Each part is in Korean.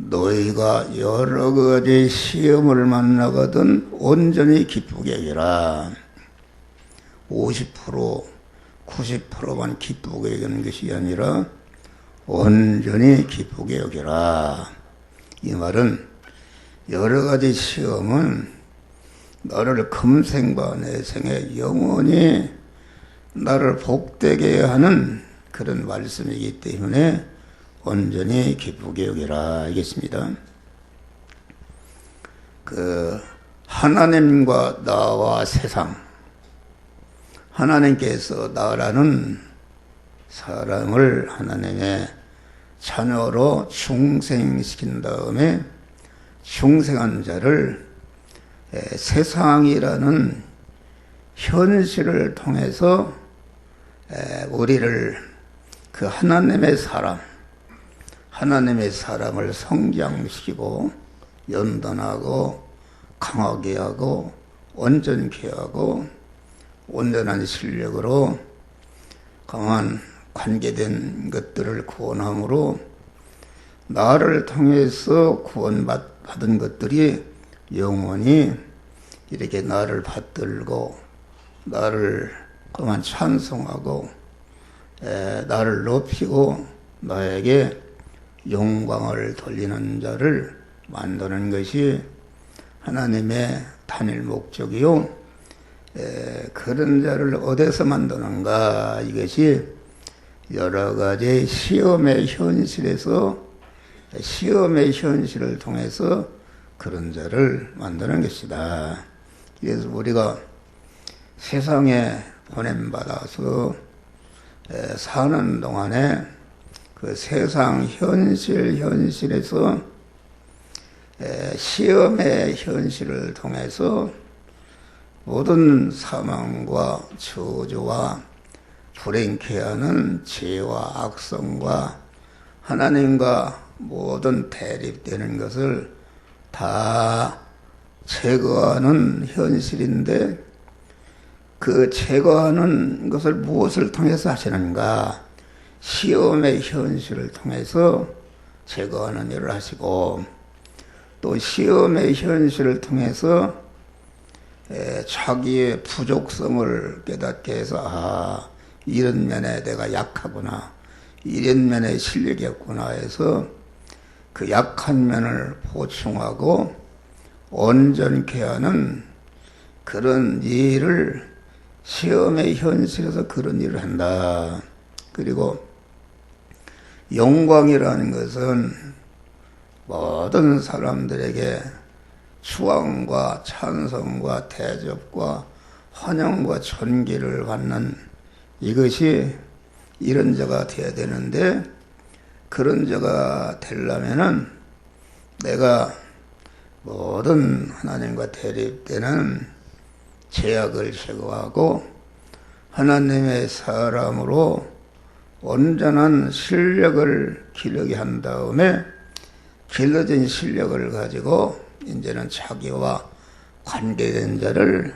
너희가 여러 가지 시험을 만나거든 온전히 기쁘게 여기라. 50%, 90%만 기쁘게 여기는 것이 아니라 온전히 기쁘게 여기라. 이 말은 여러 가지 시험은 나를 금생과 내생에 영원히 나를 복되게 하는 그런 말씀이기 때문에 온전히 기쁘게 여기라 하겠습니다. 하나님과 나와 세상, 하나님께서 나라는 사람을 하나님의 자녀로 중생시킨 다음에 중생한 자를 세상이라는 현실을 통해서 우리를 그 하나님의 사람을 성장시키고 연단하고 강하게 하고 온전케 하고 온전한 실력으로 강한 관계된 것들을 구원함으로 나를 통해서 구원받은 것들이 영원히 이렇게 나를 받들고 나를 그만 찬송하고 나를 높이고 나에게 영광을 돌리는 자를 만드는 것이 하나님의 단일 목적이요. 그런 자를 어디서 만드는가? 이것이 여러 가지 시험의 현실을 통해서 그런 자를 만드는 것이다. 그래서 우리가 세상에 보냄받아서 사는 동안에 그 세상 현실에서 시험의 현실을 통해서 모든 사망과 저주와 불행케 하는 죄와 악성과 하나님과 모든 대립되는 것을 다 제거하는 현실인데 그 제거하는 것을 무엇을 통해서 하시는가? 시험의 현실을 통해서 제거하는 일을 하시고 또 시험의 현실을 통해서 자기의 부족성을 깨닫게 해서 이런 면에 내가 약하구나, 이런 면에 실력이 없구나 해서 그 약한 면을 보충하고 온전케 하는 그런 일을 시험의 현실에서 그런 일을 한다. 그리고 영광이라는 것은 모든 사람들에게 수왕과 찬송과 대접과 환영과 존귀를 받는 이것이 이런 자가 되어야 되는데 그런 자가 되려면은 내가 모든 하나님과 대립되는 죄악을 제거하고 하나님의 사람으로 온전한 실력을 기르게 한 다음에 길러진 실력을 가지고 이제는 자기와 관계된 자를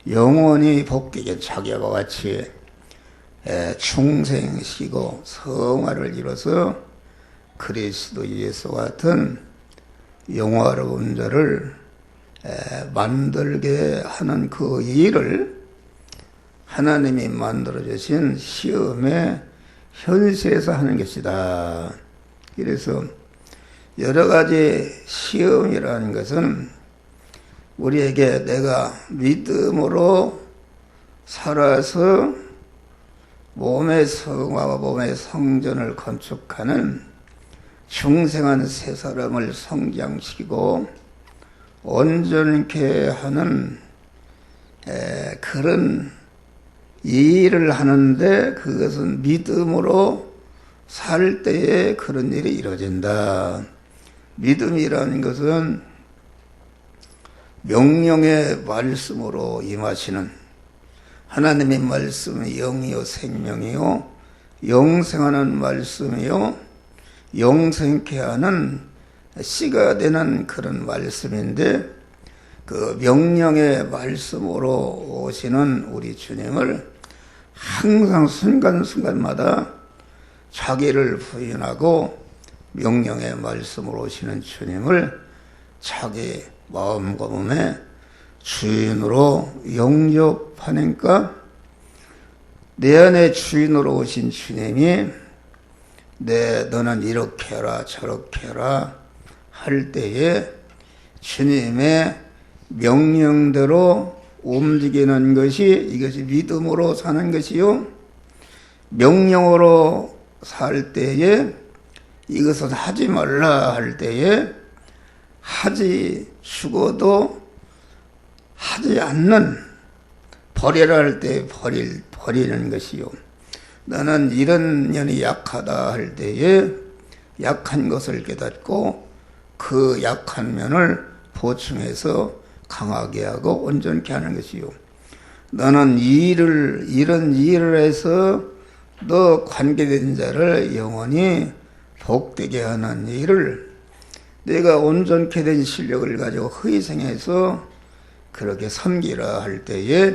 영원히 복되게 자기와 같이 충생시키고 성화를 이뤄서 그리스도 예수와 같은 영화로운 자를 만들게 하는 그 일을 하나님이 만들어주신 시험의 현실에서 하는 것이다. 그래서 여러 가지 시험이라는 것은 우리에게 내가 믿음으로 살아서 몸의 성화와 몸의 성전을 건축하는 중생한 새 사람을 성장시키고 온전케 하는 그런 일을 하는데 그것은 믿음으로 살 때에 그런 일이 이루어진다. 믿음이라는 것은 명령의 말씀으로 임하시는 하나님의 말씀이 영이요 생명이요 영생하는 말씀이요 영생케 하는 씨가 되는 그런 말씀인데 그 명령의 말씀으로 오시는 우리 주님을 항상 순간순간마다 자기를 부인하고 명령의 말씀으로 오시는 주님을 자기 마음과 몸에 주인으로 영접하니까 내 안에 주인으로 오신 주님이 너는 이렇게 해라 저렇게 해라 할 때에 주님의 명령대로 움직이는 것이 이것이 믿음으로 사는 것이요. 명령으로 살 때에 이것은 하지 말라 할 때에 하지 죽어도 하지 않는 버리라 할 때 버리는 것이요. 나는 이런 년이 약하다 할 때에 약한 것을 깨닫고 그 약한 면을 보충해서 강하게 하고 온전케 하는 것이요. 너는 이런 일을 해서 너 관계된 자를 영원히 복되게 하는 일을 내가 온전케 된 실력을 가지고 희생해서 그렇게 섬기라 할 때에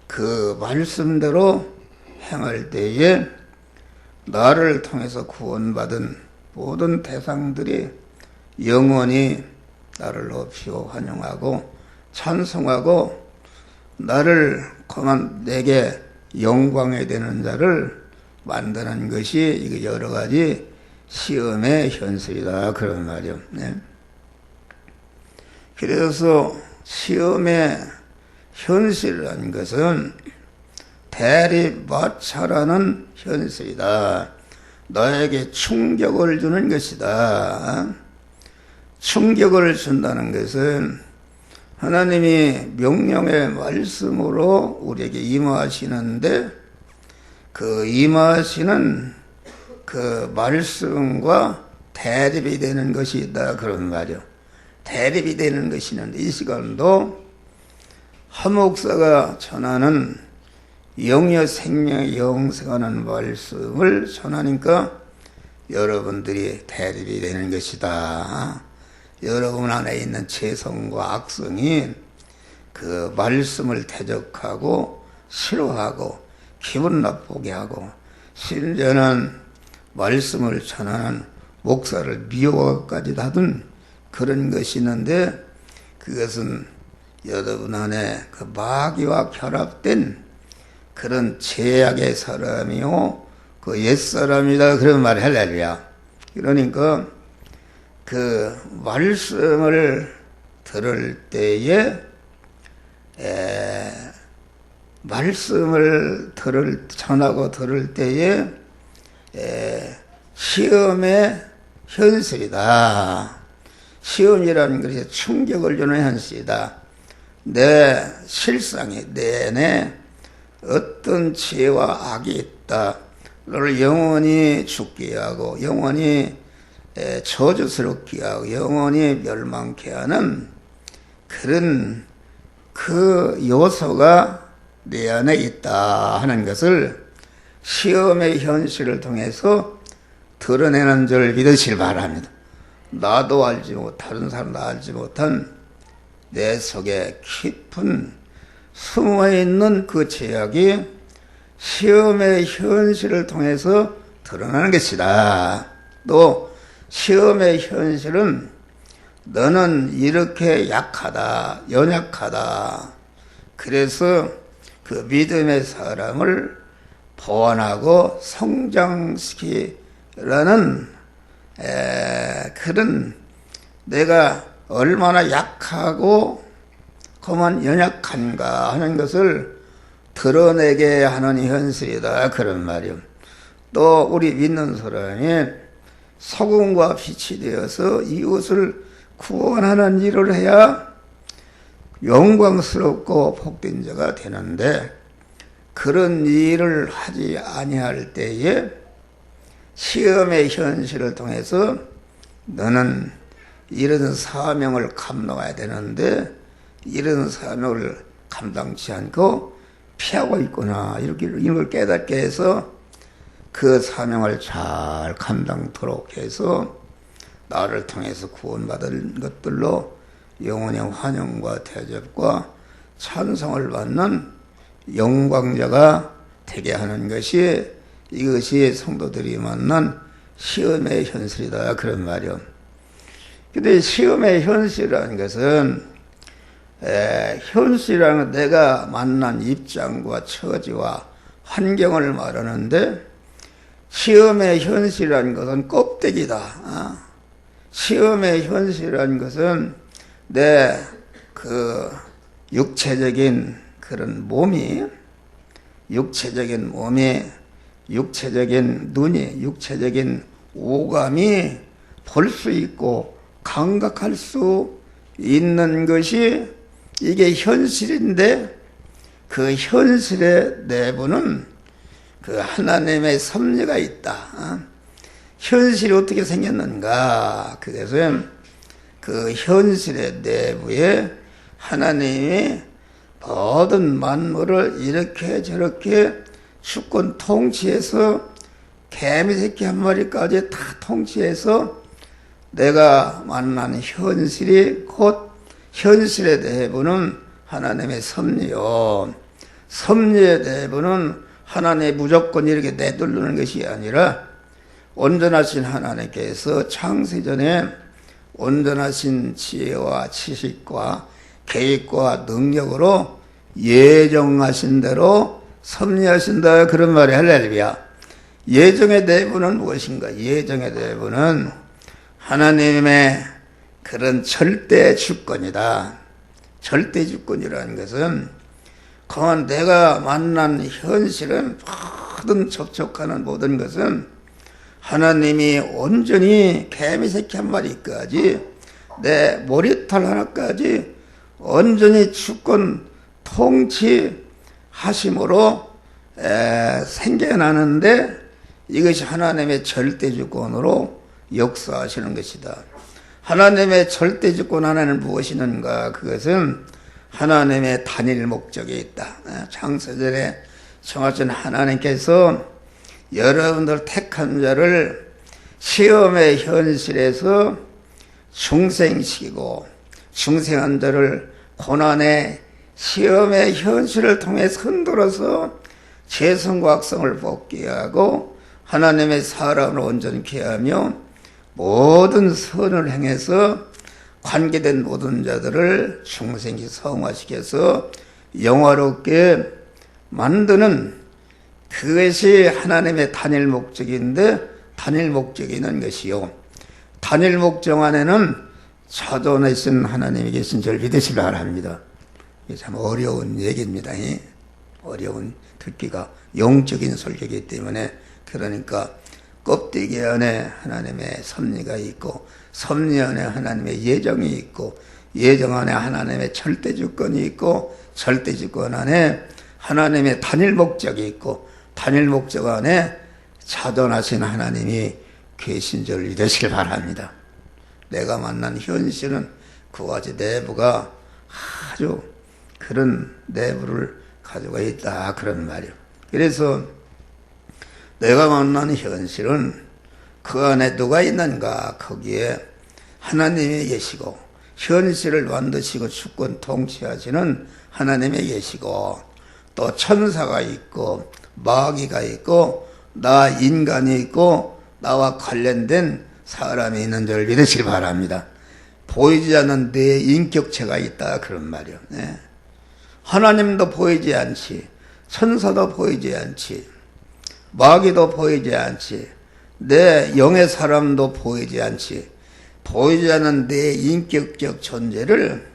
그 말씀대로 행할 때에 나를 통해서 구원받은 모든 대상들이 영원히 나를 높이고 환영하고 찬송하고 나를 그만 내게 영광이 되는 자를 만드는 것이 이게 여러 가지 시험의 현실이다 그런 말이요. 네. 그래서 시험의 현실이라는 것은 대립마찰하는 현실이다. 너에게 충격을 주는 것이다. 충격을 준다는 것은 하나님이 명령의 말씀으로 우리에게 임하시는데 그 임하시는 그 말씀과 대립이 되는 것이 있다 그런 말이요. 대립이 되는 것이 있는데 이 시간도 한 목사가 전하는 영여 생명의 영생하는 말씀을 전하니까 여러분들이 대립이 되는 것이다. 여러분 안에 있는 죄성과 악성이 그 말씀을 대적하고 싫어하고 기분 나쁘게 하고 심지어는 말씀을 전하는 목사를 미워까지 하던 그런 것이 있는데 그것은 여러분 안에 그 마귀와 결합된 그런 죄악의 사람이요 그 옛사람이다 그런 말을 할렐루야. 그러니까 그 말씀을 들을 때에 말씀을 전하고 들을 때에 시험의 현실이다. 시험이라는 것이 충격을 주는 현실이다. 내 실상이 내내 어떤 죄와 악이 있다. 너를 영원히 죽게 하고 영원히 저주스럽게 하고 영원히 멸망케 하는 그런 그 요소가 내 안에 있다 하는 것을 시험의 현실을 통해서 드러내는 줄 믿으시길 바랍니다. 나도 알지 못, 다른 사람도 알지 못한 내 속에 깊은 숨어있는 그 죄악이 시험의 현실을 통해서 드러나는 것이다. 또 시험의 현실은 너는 이렇게 약하다, 연약하다. 그래서 그 믿음의 사람을 보완하고 성장시키라는 그런 내가 얼마나 약하고 그만 연약한가 하는 것을 드러내게 하는 현실이다 그런 말이요. 또 우리 믿는 사람이 소금과 빛이 되어서 이웃을 구원하는 일을 해야 영광스럽고 복된 자가 되는데 그런 일을 하지 아니할 때에 시험의 현실을 통해서 너는 이런 사명을 감당해야 되는데 이런 사명을 감당치 않고 피하고 있구나 이런 걸 깨닫게 해서 그 사명을 잘 감당토록 해서 나를 통해서 구원받은 것들로 영혼의 환영과 대접과 찬송을 받는 영광자가 되게 하는 것이 이것이 성도들이 만난 시험의 현실이다 그런 말이요. 근데 시험의 현실이라는 것은 현실이라는 내가 만난 입장과 처지와 환경을 말하는데, 시험의 현실이라는 것은 껍데기다. 시험의 현실이라는 것은 내 그 육체적인 그런 몸이, 육체적인 눈이, 육체적인 오감이 볼 수 있고 감각할 수 있는 것이 이게 현실인데, 그 현실의 내부는 그 하나님의 섭리가 있다. 현실이 어떻게 생겼는가? 그것은 그 현실의 내부에 하나님이 모든 만물을 이렇게 저렇게 주권 통치해서 개미 새끼 한 마리까지 다 통치해서 내가 만난 현실이 곧 현실의 내부는 하나님의 섭리요. 섭리의 내부는 하나님의 무조건 이렇게 내두르는 것이 아니라 온전하신 하나님께서 창세전에 온전하신 지혜와 지식과 계획과 능력으로 예정하신 대로 섭리하신다 그런 말이 할렐루야. 예정의 내부는 무엇인가? 예정의 내부는 하나님의 그런 절대 주권이다. 절대 주권이라는 것은 그만 내가 만난 현실은 모든 접촉하는 모든 것은 하나님이 온전히 개미 새끼 한 마리까지 내 머리털 하나까지 온전히 주권 통치하심으로 생겨나는데, 이것이 하나님의 절대 주권으로 역사하시는 것이다. 하나님의 절대 주권 하나는 무엇이는가? 그것은 하나님의 단일 목적이 있다. 창세전에 정하신 하나님께서 여러분들 택한 자를 시험의 현실에서 중생시키고, 중생한 자를 고난의 시험의 현실을 통해 흔들어서 죄성과 악성을 벗게 하고 하나님의 사람을 온전케 하며 모든 선을 행해서 관계된 모든 자들을 중생히 성화시켜서 영화롭게 만드는, 그것이 하나님의 단일 목적인데, 단일 목적이 있는 것이요, 단일 목적 안에는 자존하신 하나님이 계신 줄 믿으시기 바랍니다. 이게 참 어려운 얘기입니다. 어려운, 듣기가 영적인 설교이기 때문에. 그러니까 껍데기 안에 하나님의 섭리가 있고, 섭리 안에 하나님의 예정이 있고, 예정 안에 하나님의 절대주권이 있고, 절대주권 안에 하나님의 단일 목적이 있고, 단일 목적 안에 자존하신 하나님이 계신 줄 믿으시길 바랍니다. 내가 만난 현실은 그와 같이 내부가 아주 그런 내부를 가지고 있다 그런 말이요. 그래서 내가 만난 현실은 그 안에 누가 있는가? 거기에 하나님이 계시고, 현실을 만드시고 주권 통치하시는 하나님이 계시고, 또 천사가 있고 마귀가 있고 나 인간이 있고 나와 관련된 사람이 있는 줄 믿으시기 바랍니다. 보이지 않는 내 인격체가 있다 그런 말이요. 하나님도 보이지 않지, 천사도 보이지 않지, 마귀도 보이지 않지, 내 영의 사람도 보이지 않지, 보이지 않는 내 인격적 존재를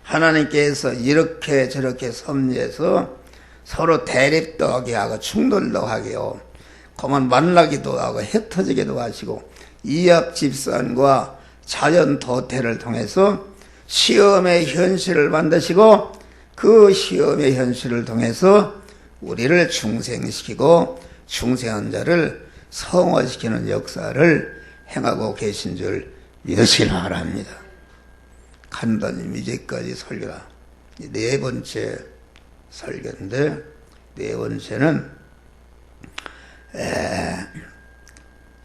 하나님께서 이렇게 저렇게 섭리해서 서로 대립도 하게 하고 충돌도 하게요, 그만 만나기도 하고 흩어지기도 하시고, 이합집산과 자연도태를 통해서 시험의 현실을 만드시고, 그 시험의 현실을 통해서 우리를 중생시키고 중생한 자를 성화시키는 역사를 행하고 계신 줄 믿으시기 바랍니다. 간단히 이제까지 설교라 네 번째 설교인데, 네 번째는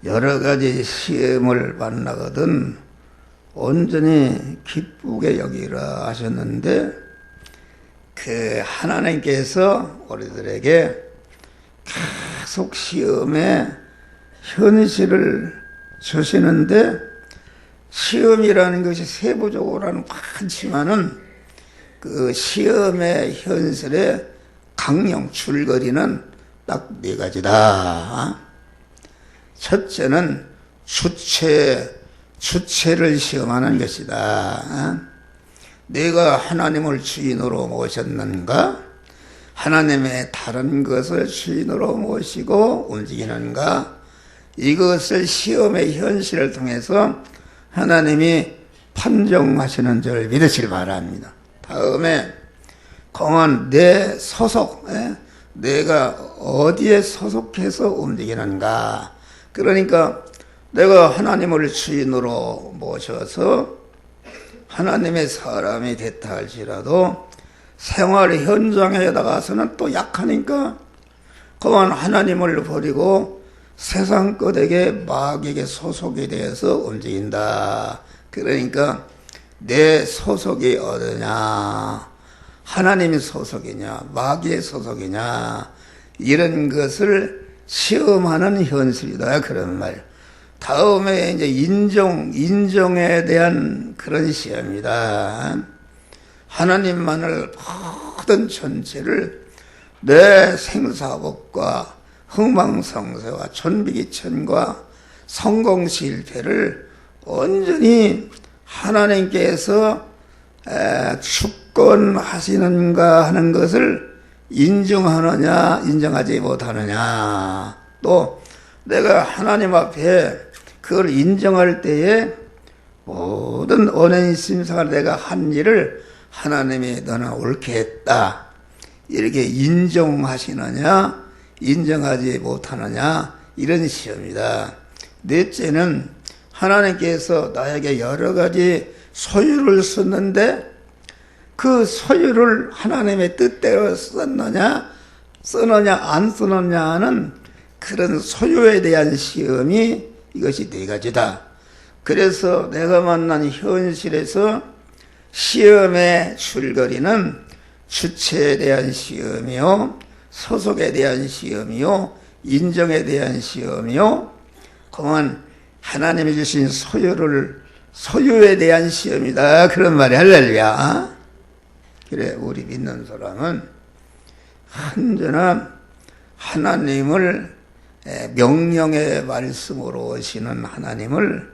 여러 가지 시험을 만나거든 온전히 기쁘게 여기라 하셨는데, 그 하나님께서 우리들에게 계속 시험의 현실을 주시는데 시험이라는 것이 세부적으로는 많지만은 그 시험의 현실의 강령 줄거리는 딱 네 가지다. 첫째는 주체를 시험하는 것이다. 내가 하나님을 주인으로 모셨는가? 하나님의 다른 것을 주인으로 모시고 움직이는가? 이것을 시험의 현실을 통해서 하나님이 판정하시는 줄 믿으시길 바랍니다. 다음에 공안 내 소속, 내가 어디에 소속해서 움직이는가? 그러니까 내가 하나님을 주인으로 모셔서 하나님의 사람이 됐다 할지라도 생활 현장에 나가서는 또 약하니까 그만 하나님을 버리고 세상 것에게 마귀에게 소속이 되어서 움직인다. 그러니까 내 소속이 어디냐? 하나님의 소속이냐? 마귀의 소속이냐? 이런 것을 시험하는 현실이다. 그런 말. 다음에 이제 인정에 대한 그런 시험이다. 하나님만을 모든 전체를 내 생사법과 흥망성쇠와 천비기천과 성공실패를 온전히 하나님께서 주권하시는가 하는 것을 인정하느냐 인정하지 못하느냐, 또 내가 하나님 앞에 그걸 인정할 때에 모든 언행 심상을 내가 한 일을 하나님이 너는 옳게 했다 이렇게 인정하시느냐 인정하지 못하느냐, 이런 시험이다. 넷째는 하나님께서 나에게 여러 가지 소유를 썼는데 그 소유를 하나님의 뜻대로 쓰느냐 안 쓰느냐 하는 그런 소유에 대한 시험이 이것이 네 가지다. 그래서 내가 만난 현실에서 시험의 줄거리는 주체에 대한 시험이요, 소속에 대한 시험이요, 인정에 대한 시험이요, 그만 하나님이 주신 소유에 대한 시험이다. 그런 말이 할렐루야. 그래, 우리 믿는 사람은 언제나 하나님을 명령의 말씀으로 오시는 하나님을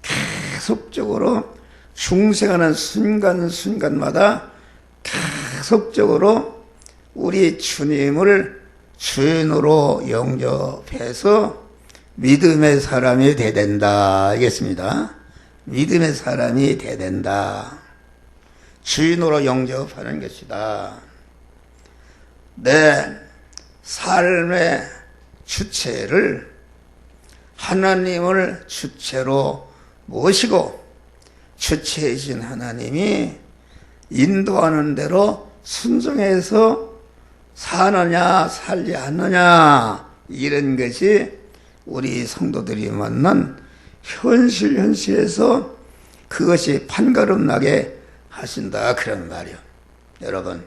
계속적으로 중생하는 순간순간마다 계속적으로 우리 주님을 주인으로 영접해서 믿음의 사람이 돼야 된다. 알겠습니다. 믿음의 사람이 돼야 된다. 주인으로 영접하는 것이다. 내 삶의 주체를 하나님을 주체로 모시고 주체이신 하나님이 인도하는 대로 순종해서 사느냐 살지 않느냐, 이런 것이 우리 성도들이 만난 현실에서 그것이 판가름 나게 하신다. 그런 말이요. 여러분,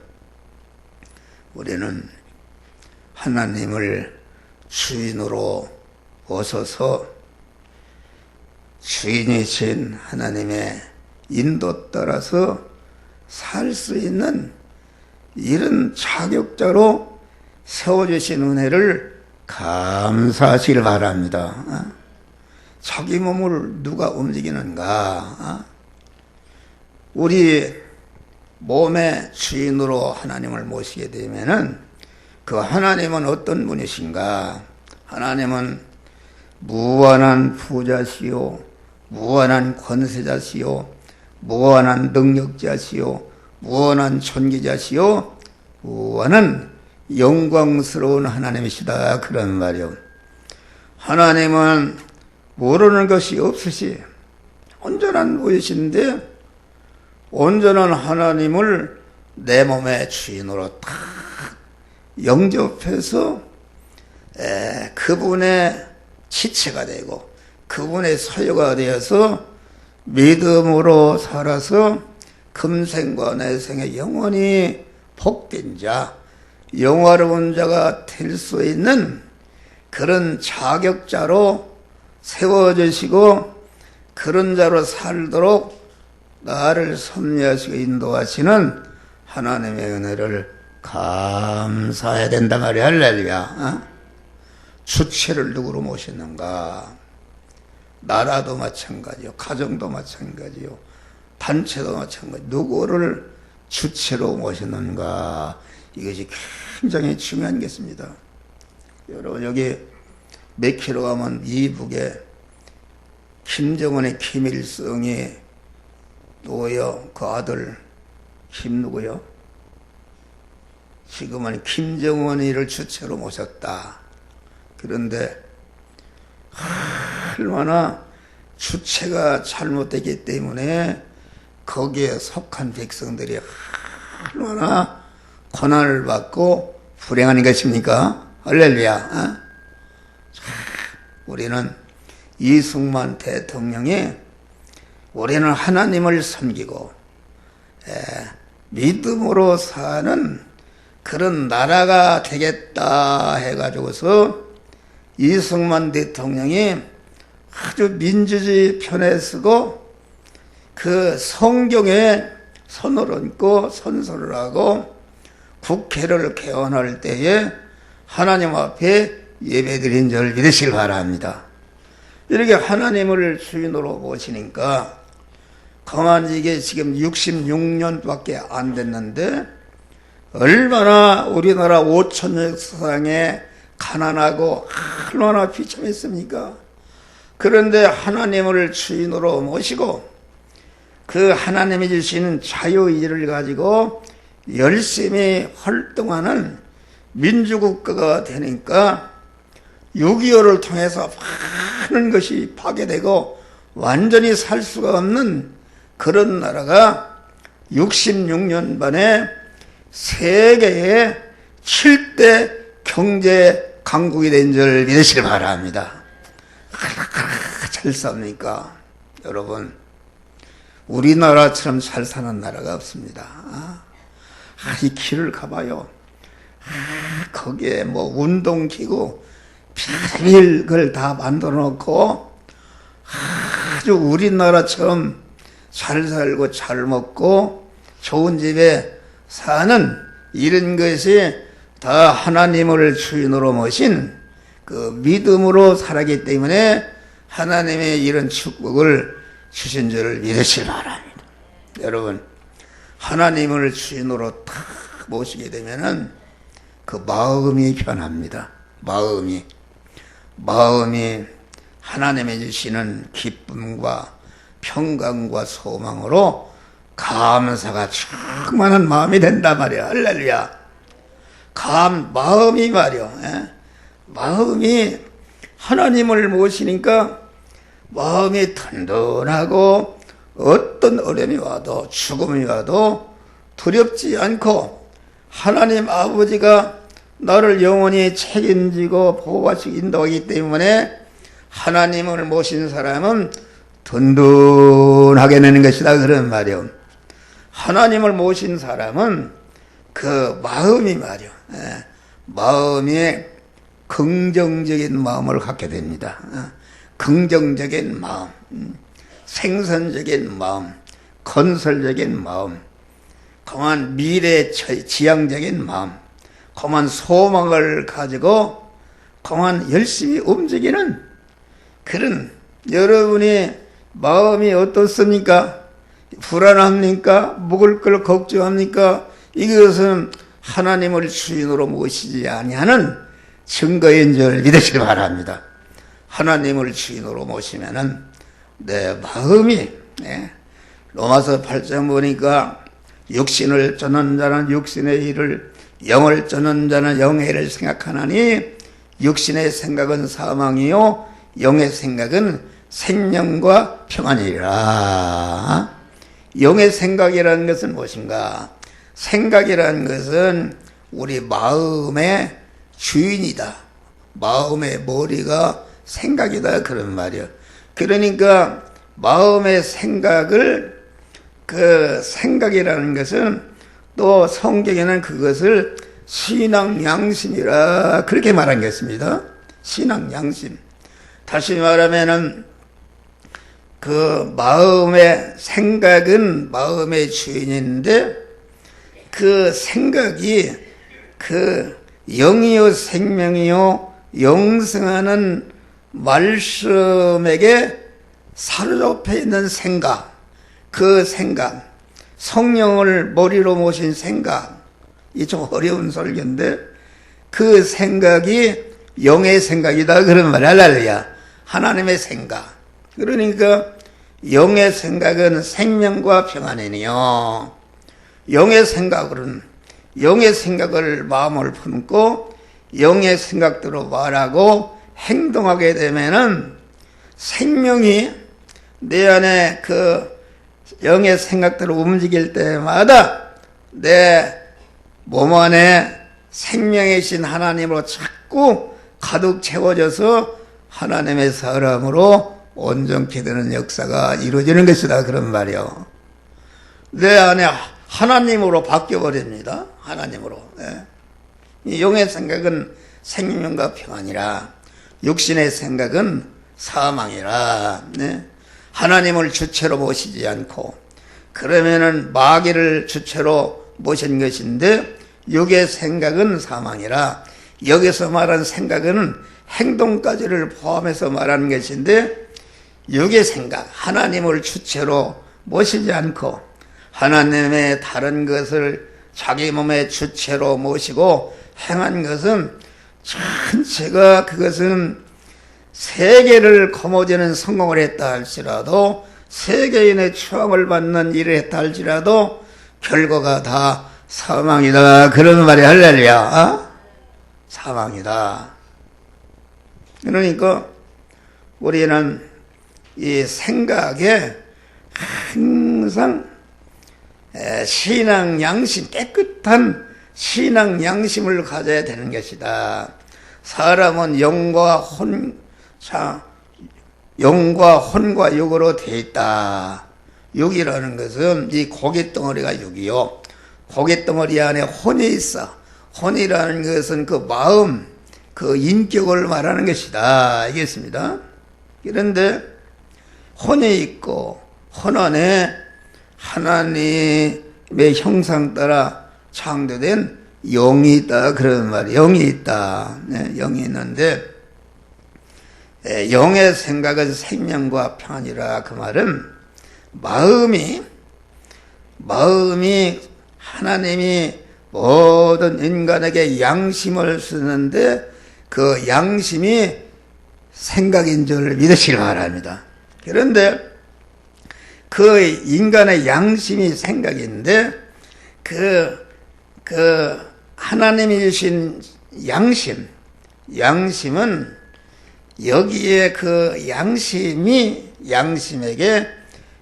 우리는 하나님을 주인으로 모셔서 주인이신 하나님의 인도 따라서 살 수 있는 이런 자격자로 세워주신 은혜를 감사하시길 바랍니다. 자기 몸을 누가 움직이는가? 우리 몸의 주인으로 하나님을 모시게 되면은 그 하나님은 어떤 분이신가? 하나님은 무한한 부자시요, 무한한 권세자시요, 무한한 능력자시요, 무한한 존귀자시요, 무한한 영광스러운 하나님이시다. 그런 말이요. 하나님은 모르는 것이 없으시 온전한 분이신데 온전한 하나님을 내 몸의 주인으로 딱 영접해서 그분의 지체가 되고 그분의 소유가 되어서 믿음으로 살아서 금생과 내생에 영원히 복된 자, 영화로운 자가 될 수 있는 그런 자격자로 세워주시고 그런 자로 살도록 나를 섭리하시고 인도하시는 하나님의 은혜를 감사해야 된단 말이야. 할렐루야. 주체를 누구로 모시는가? 나라도 마찬가지요, 가정도 마찬가지요, 단체도 마찬가지. 누구를 주체로 모시는가? 이것이 굉장히 중요한 것입니다. 여러분, 여기 몇 킬로 가면 이북에 김정은의 김일성이 누구요? 그 아들 김 누구요? 지금은 김정은이를 주체로 모셨다. 그런데 얼마나 주체가 잘못되기 때문에 거기에 속한 백성들이 얼마나 고난을 받고 불행한 것입니까? 할렐루야. 우리는 이승만 대통령이 우리는 하나님을 섬기고 믿음으로 사는 그런 나라가 되겠다 해가지고서 이승만 대통령이 아주 민주주의 편에 서고 그 성경에 손을 얹고 선서를 하고 국회를 개원할 때에 하나님 앞에 예배드린 줄 믿으시길 바랍니다. 이렇게 하나님을 주인으로 모시니까 가만 이게 지금 66년밖에 안 됐는데 얼마나 우리나라 5천년 역사상에 가난하고 얼마나 비참했습니까? 그런데 하나님을 주인으로 모시고 그 하나님이 주시는 자유의지를 가지고 열심히 활동하는 민주국가가 되니까 6.25를 통해서 많은 것이 파괴되고 완전히 살 수가 없는 그런 나라가 66년 만에 세계의 7대 경제 강국이 된 줄 믿으시길 바랍니다. 잘 삽니까? 여러분, 우리나라처럼 잘 사는 나라가 없습니다. 이 길을 가봐요. 거기에 뭐 운동기구 별걸 다 만들어 놓고 아주 우리나라처럼 잘 살고 잘 먹고 좋은 집에 사는 이런 것이 다 하나님을 주인으로 모신 그 믿음으로 살았기 때문에 하나님의 이런 축복을 주신 줄을 믿으시기 바랍니다. 여러분, 하나님을 주인으로 탁 모시게 되면은 그 마음이 변합니다. 마음이 하나님이 주시는 기쁨과 평강과 소망으로 감사가 충만한 마음이 된단 말이야. 할렐루야. 마음이 말이야. 마음이 하나님을 모시니까 마음이 든든하고 어떤 어려움이 와도 죽음이 와도 두렵지 않고 하나님 아버지가 나를 영원히 책임지고 보호하시고 인도하기 때문에 하나님을 모신 사람은 든든하게 되는 것이다, 그런 말이요. 하나님을 모신 사람은 그 마음이 말이요, 마음이 긍정적인 마음을 갖게 됩니다. 긍정적인 마음, 생산적인 마음, 건설적인 마음, 강한 미래 지향적인 마음, 강한 소망을 가지고 강한 열심히 움직이는 그런, 여러분이 마음이 어떻습니까? 불안합니까? 먹을 걸 걱정합니까? 이것은 하나님을 주인으로 모시지 아니하는 증거인 줄 믿으시기 바랍니다. 하나님을 주인으로 모시면은 내 마음이, 로마서 8장 보니까 육신을 쫓는 자는 육신의 일을, 영을 쫓는 자는 영의 일을 생각하나니 육신의 생각은 사망이요 영의 생각은 생명과 평안이라. 영의 생각이라는 것은 무엇인가? 생각이라는 것은 우리 마음의 주인이다. 마음의 머리가 생각이다, 그런 말이야. 그러니까 마음의 생각을, 그 생각이라는 것은 또 성경에는 그것을 신앙양심이라 그렇게 말한 게 있습니다. 신앙양심. 다시 말하면은 그 마음의 생각은 마음의 주인인데 그 생각이 그 영이요 생명이요 영생하는 말씀에게 사로잡혀 있는 생각, 그 생각, 성령을 머리로 모신 생각, 이 좀 어려운 설교인데 그 생각이 영의 생각이다 그런 말이야. 할렐루야. 하나님의 생각. 그러니까 영의 생각은 생명과 평안이니요. 영의 생각을 마음을 품고 영의 생각대로 말하고 행동하게 되면은 생명이 내 안에 그 영의 생각대로 움직일 때마다 내 몸 안에 생명이신 하나님으로 자꾸 가득 채워져서 하나님의 사람으로 온전케 되는 역사가 이루어지는 것이다 그런 말이요. 내 안에 하나님으로 바뀌어버립니다. 하나님으로. 이 영의 생각은 생명과 평안이라 육신의 생각은 사망이라. 하나님을 주체로 모시지 않고 그러면은 마귀를 주체로 모신 것인데 육의 생각은 사망이라. 여기서 말한 생각은 행동까지를 포함해서 말하는 것인데 육의 생각, 하나님을 주체로 모시지 않고 하나님의 다른 것을 자기 몸의 주체로 모시고 행한 것은 전체가 그것은 세계를 거머쥐는 성공을 했다 할지라도 세계인의 추앙을 받는 일을 했다 할지라도 결과가 다 사망이다 그런 말이 할렐루야. 사망이다. 그러니까 우리는 이 생각에 항상 신앙 양심, 깨끗한 신앙 양심을 가져야 되는 것이다. 사람은 영과 혼과 육으로 되어 있다. 육이라는 것은 이 고깃덩어리가 육이요. 고깃덩어리 안에 혼이 있어. 혼이라는 것은 그 마음, 그 인격을 말하는 것이다. 알겠습니다. 그런데 혼이 있고 혼 안에 하나님의 형상 따라 창조된 영이 있다 그런 말이에요. 영이 있다. 영이 있는데 영의 생각은 생명과 평안이라. 그 말은 마음이 하나님이 모든 인간에게 양심을 쓰는데 그 양심이 생각인 줄 믿으시기 바랍니다. 그런데 그 인간의 양심이 생각인데 그 하나님이 주신 양심은 여기에 그 양심에게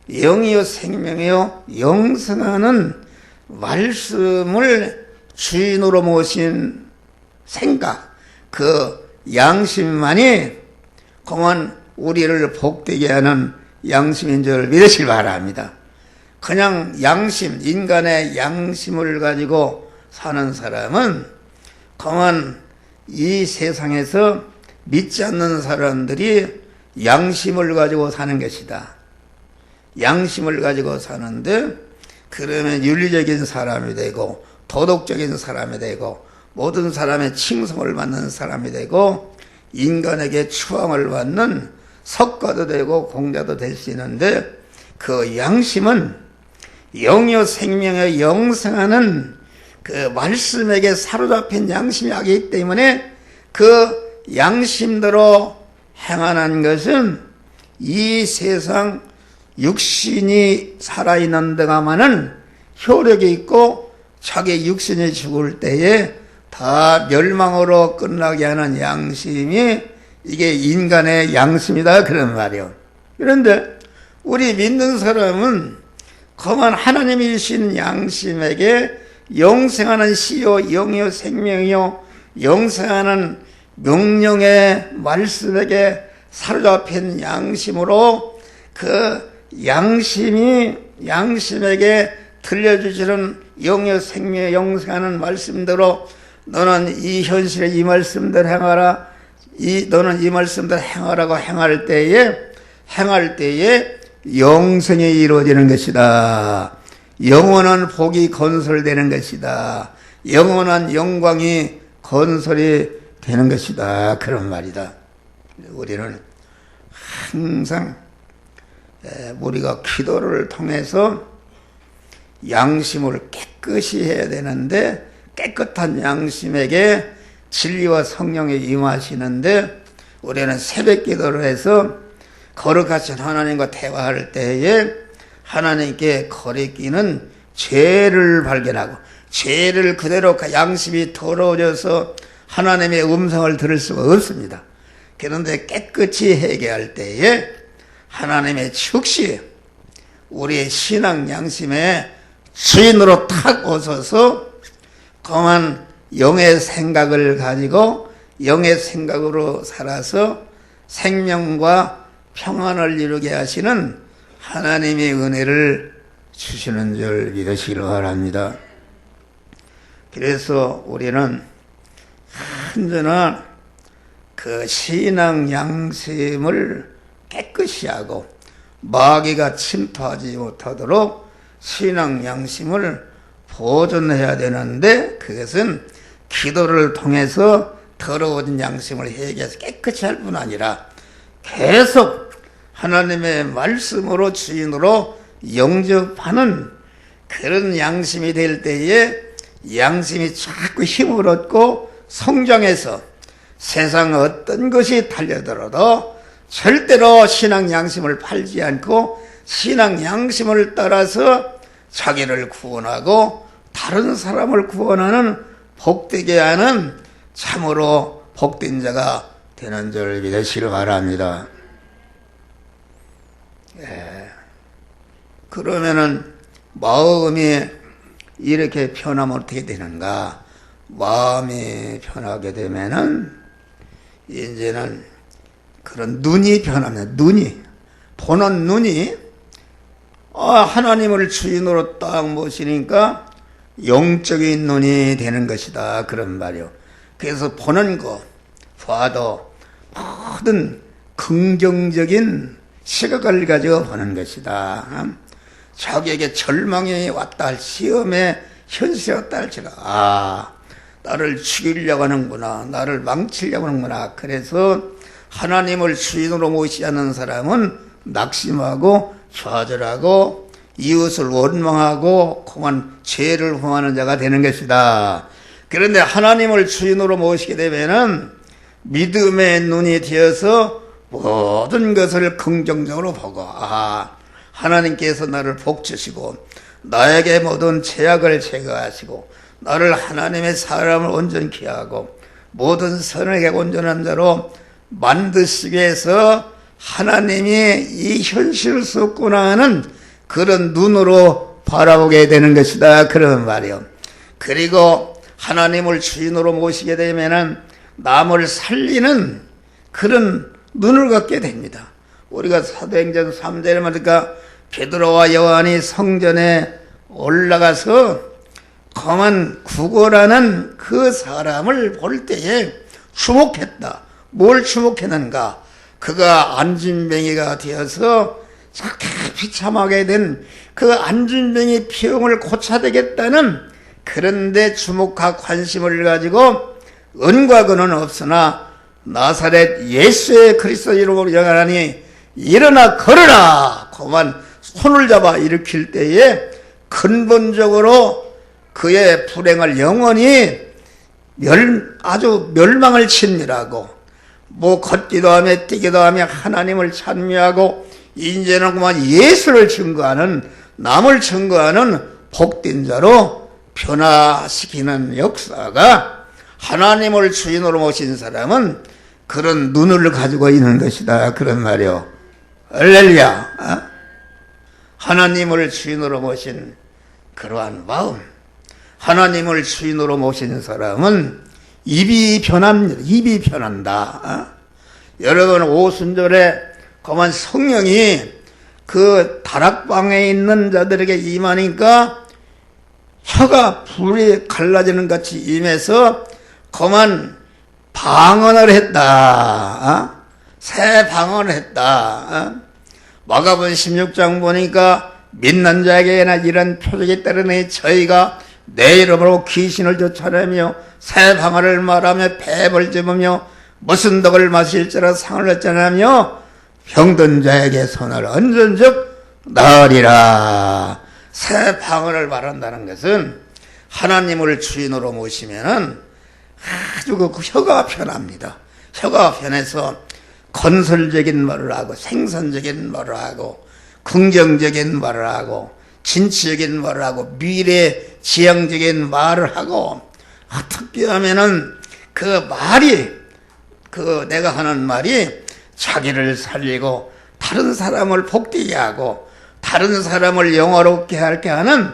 영이요 생명이요 영생하는 말씀을 주인으로 모신 생각, 그 양심만이 그만 우리를 복되게 하는 양심인 줄 믿으시기 바랍니다. 그냥 인간의 양심을 가지고 사는 사람은 그만 이 세상에서 믿지 않는 사람들이 양심을 가지고 사는 것이다. 양심을 가지고 사는데 그러면 윤리적인 사람이 되고 도덕적인 사람이 되고 모든 사람의 칭송을 받는 사람이 되고 인간에게 추앙을 받는 석가도 되고 공자도 될 수 있는데 그 양심은 영이요 생명의 영생하는 그 말씀에게 사로잡힌 양심이 아기 때문에 그 양심대로 행하는 것은 이 세상 육신이 살아있는 데가만은 효력이 있고 자기 육신이 죽을 때에 다 멸망으로 끝나게 하는 양심이 이게 인간의 양심이다 그런 말이에요. 그런데 우리 믿는 사람은 그만 하나님이 주신 양심에게 영생하는 시요 영이요 생명이요 영생하는 명령의 말씀에게 사로잡힌 양심으로 그 양심에게 들려주시는 영의 생명의 영생하는 말씀대로 너는 이 현실에 이 말씀대로 행하라. 너는 이 말씀대로 행하라고 행할 때에 영생이 이루어지는 것이다. 영원한 복이 건설되는 것이다. 영원한 영광이 건설이 되는 것이다. 그런 말이다. 우리는 항상 우리가 기도를 통해서 양심을 깨끗이 해야 되는데, 깨끗한 양심에게 진리와 성령이 임하시는데, 우리는 새벽 기도를 해서 거룩하신 하나님과 대화할 때에 하나님께 거리끼는 죄를 발견하고, 죄를 그대로 양심이 더러워져서 하나님의 음성을 들을 수가 없습니다. 그런데 깨끗이 회개할 때에 하나님의 즉시 우리의 신앙 양심에 주인으로 탁 오셔서 그만 영의 생각을 가지고 영의 생각으로 살아서 생명과 평안을 이루게 하시는 하나님의 은혜를 주시는 줄 믿으시기 바랍니다. 그래서 우리는 언제나 그 신앙 양심을 깨끗이 하고 마귀가 침투하지 못하도록 신앙 양심을 보존해야 되는데, 그것은 기도를 통해서 더러워진 양심을 회개해서 깨끗이 할 뿐 아니라 계속 하나님의 말씀으로 주인으로 영접하는 그런 양심이 될 때에 양심이 자꾸 힘을 얻고 성장해서 세상 어떤 것이 달려들어도 절대로 신앙 양심을 팔지 않고 신앙 양심을 따라서 자기를 구원하고 다른 사람을 구원하는 복되게 하는 참으로 복된 자가 되는 줄 믿으시기 바랍니다. 그러면은 마음이 이렇게 변하면 어떻게 되는가? 마음이 변하게 되면은 이제는 그런 눈이 변합니다. 눈이, 보는 눈이 하나님을 주인으로 딱 모시니까 영적인 눈이 되는 것이다. 그런 말이요. 그래서 보는 거 봐도 모든 긍정적인 시각을 가지고 보는 것이다. 자기에게 절망이 왔다 할, 시험에 현실이 왔다 할지라 나를 죽이려고 하는구나, 나를 망치려고 하는구나. 그래서 하나님을 주인으로 모시지 않는 사람은 낙심하고 좌절하고 이웃을 원망하고 그만 죄를 범하는 자가 되는 것이다. 그런데 하나님을 주인으로 모시게 되면은 믿음의 눈이 되어서 모든 것을 긍정적으로 보고 하나님께서 나를 복주시고 나에게 모든 죄악을 제거하시고 나를 하나님의 사람을 온전케 하고 모든 선에게 온전한 자로 만드시기 위해서 하나님이 이 현실을 썼구나 하는 그런 눈으로 바라보게 되는 것이다. 그런 말이요. 그리고 하나님을 주인으로 모시게 되면은 남을 살리는 그런 눈을 갖게 됩니다. 우리가 사도행전 3절에 말하니까 베드로와 요한이 성전에 올라가서 거만 구걸하는 그 사람을 볼 때에 주목했다. 뭘 주목했는가? 그가 안진뱅이가 되어서 비참하게 된 그 안진뱅이 병을 고쳐야 되겠다는 그런데 주목과 관심을 가지고 은과 근은 없으나 나사렛 예수의 그리스도 이름으로 영하니 일어나 걸어라. 그만 손을 잡아 일으킬 때에 근본적으로 그의 불행을 영원히 아주 멸망을 치느라고 걷기도 하며 뛰기도 하며 하나님을 찬미하고 이제는 그만 예수를 증거하는 남을 증거하는 복된 자로 변화시키는 역사가 하나님을 주인으로 모신 사람은 그런 눈을 가지고 있는 것이다. 그런 말이요. 할렐루야. 하나님을 주인으로 모신 그러한 마음, 하나님을 주인으로 모신 사람은 입이 변합니다. 입이 변한다. 여러분 오순절에 그만 성령이 그 다락방에 있는 자들에게 임하니까 혀가 불이 갈라지는 같이 임해서 그만 방언을 했다. 새 방언을 했다. 마가복음 16장 보니까 믿는 자에게나 이런 표적이 따르니 저희가 내 이름으로 귀신을 쫓아내며 새 방언을 말하며 뱀을 집으며 무슨 덕을 마실지라 상을 얻자냐며 병든 자에게 손을 얹은즉 나으리라. 새 방언을 말한다는 것은 하나님을 주인으로 모시면은 아주 그 혀가 편합니다. 혀가 편해서 건설적인 말을 하고 생산적인 말을 하고 긍정적인 말을 하고 진취적인 말을 하고 미래지향적인 말을 하고 어떻게 하면은 그 말이 내가 하는 말이 자기를 살리고 다른 사람을 복되게 하고 다른 사람을 영화롭게 하게 하는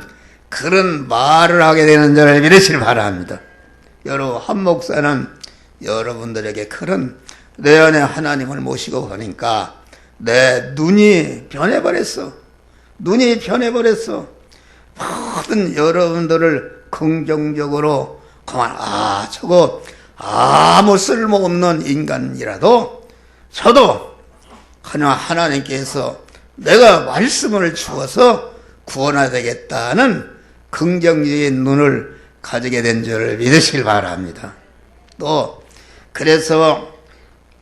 그런 말을 하게 되는 줄을 믿으시길 바랍니다. 여러분, 한 목사는 여러분들에게 그런 내 안에 하나님을 모시고 보니까 내 눈이 변해버렸어. 눈이 변해버렸어. 모든 여러분들을 긍정적으로 그만 저거 아무 쓸모없는 인간이라도 저도 그냥 하나님께서 내가 말씀을 주어서 구원해야 되겠다는 긍정적인 눈을 가지게 된 줄을 믿으시길 바랍니다. 또 그래서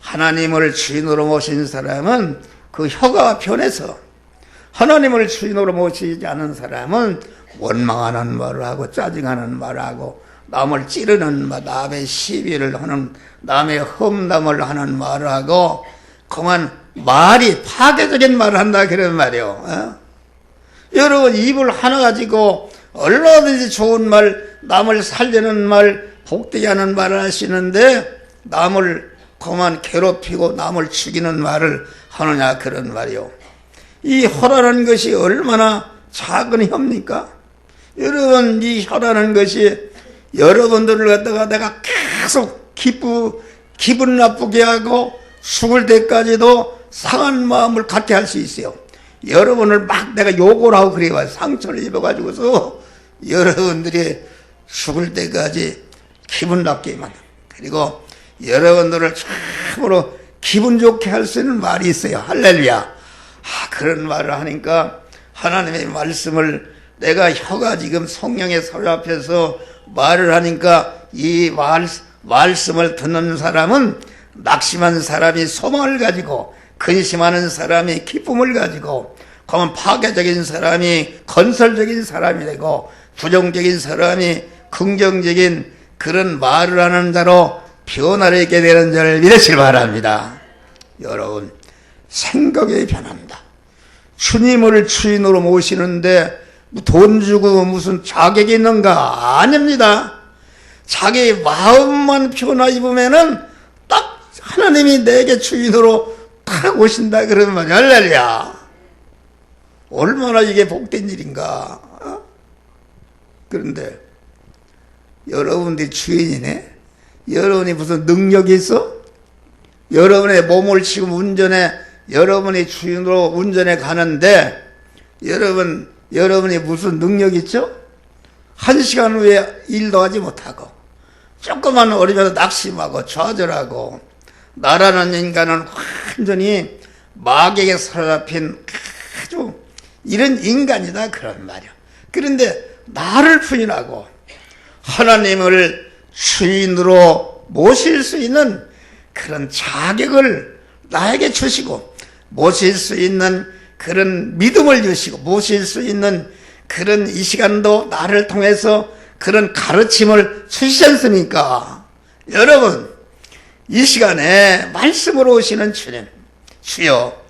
하나님을 주인으로 모신 사람은 그 혀가 변해서 하나님을 주인으로 모시지 않은 사람은 원망하는 말을 하고 짜증하는 말을 하고 남을 찌르는 말, 남의 시비를 하는 남의 험담을 하는 말을 하고 그만 말이 파괴적인 말을 한다 그런 말이요. 여러분 입을 하나 가지고 얼마든지 좋은 말, 남을 살리는 말, 복되게 하는 말을 하시는데 남을 그만 괴롭히고 남을 죽이는 말을 하느냐 그런 말이요. 이 혀라는 것이 얼마나 작은 혀입니까? 여러분 이 혀라는 것이 여러분들을 갖다가 내가 계속 기분 나쁘게 하고 죽을 때까지도 상한 마음을 갖게 할 수 있어요. 여러분을 막 내가 욕을 하고 그래요. 상처를 입어가지고서 여러분들이 죽을 때까지 기분 나쁘게 만든. 그리고 여러분들을 참으로 기분 좋게 할 수 있는 말이 있어요. 할렐루야. 그런 말을 하니까 하나님의 말씀을 내가 혀가 지금 성령의 서로 앞에서 말을 하니까 이 말씀을 듣는 사람은 낙심한 사람이 소망을 가지고 근심하는 사람이 기쁨을 가지고 그러면 파괴적인 사람이 건설적인 사람이 되고 부정적인 사람이 긍정적인 그런 말을 하는 자로 변화를 있게 되는 자를 믿으시기 바랍니다. 여러분 생각이 변한다. 주님을 주인으로 모시는데 돈 주고 무슨 자격이 있는가? 아닙니다. 자기 마음만 변화 입으면은 딱 하나님이 내게 주인으로 딱 오신다 그러는 말이야. 할렐루야. 얼마나 이게 복된 일인가. 그런데 여러분들이 주인이네. 여러분이 무슨 능력이 있어? 여러분의 몸을 지금 여러분이 주인으로 운전해 가는데 여러분이 무슨 능력 있죠? 1시간 후에 일도 하지 못하고 조금만 어리면 낙심하고 좌절하고 나라는 인간은 완전히 마귀에게 사로잡힌 아주 이런 인간이다 그런 말이야. 그런데 나를 부인하고 하나님을 주인으로 모실 수 있는 그런 자격을 나에게 주시고 모실 수 있는 그런 믿음을 주시고 모실 수 있는 그런 이 시간도 나를 통해서 그런 가르침을 주시지 않습니까? 여러분 이 시간에 말씀으로 오시는 주님, 주여